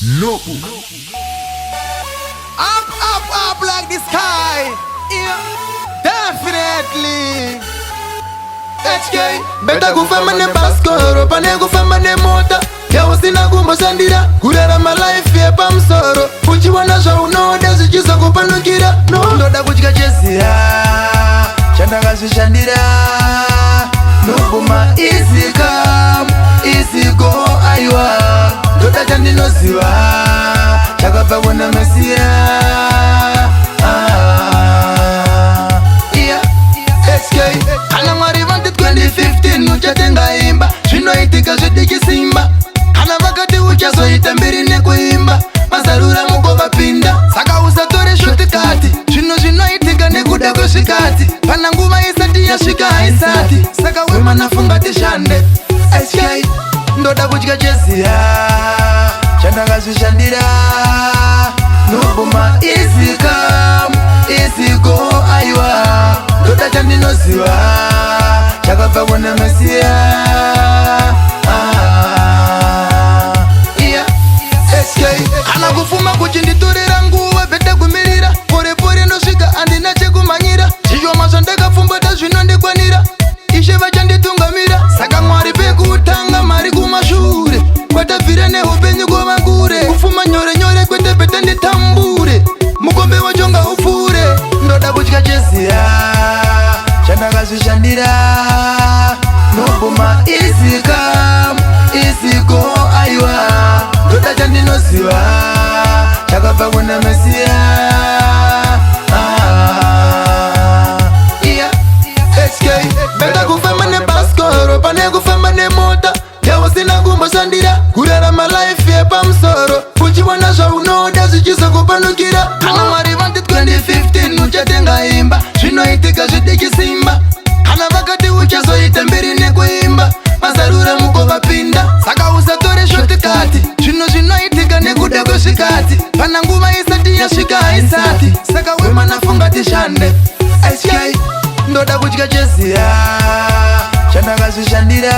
No. Up like the sky. Yeah, definitely. HK, beta kufama ne baskoro, pane kufama ne mota. Ya usina kumbo sandira, kurera my life ye pamsoro. Uchi wana show no desi chisa kupanukira. No, ndoda kuchika chesi ya chanda kazi shandira. No buma easy come, easy go aywa. Ndoda chandi no siwa, chakapa wana mesia. Anamwari wanted 2015 uchatenga imba zvinoitika zvidikisimba kana vakati uchazoita mbiri nekuimba mazarura mugovapinda saka usatore shotikati zvinhu zvinoitika nekuda kwezvikati pana nguva isati yasvika haisati saka wemanafunga tishande SK ndoda kudya cheziya chandakazvishandira noboma easy come easy go aiwa ndoda chandinoziva chakabva kuna mesiya SK kana kufuma kuchinditorera nguva bhete kumirira pore ndosvika andina chekumhanyira zvishoma zvandakapfumbata zvinondikwanira ishe vachanditungamira saka mwari pekutanga mari kumashure kwatabvira neupenyu kwavakure kufuma nyore kwete bhete nditambure mukombe wacho ngaupfure ndoda kudya cheziya chandakazvishandira noboma easy come easy go aiwa ndoda chandinoziva chakabva kuna mesiya HK beta kufamba nebaskoro pane kufamba nemota yausina kumboshandira kurera my life yepamsoro uchiwana zvaunoda zvichizokupanukira kana mwari vanti 2015 uchatenga imba zvinoitika zvidikisimba kana vakati uchazoita mbiri nekuimba mazarura mugovapinda saka usatore shotikati zvinhu zvinoitika nekuda kwezvikati pana nguva isati yasvika haisati saka wemanafunga tishande SK ndoda kudya cheziya chandakazvishandira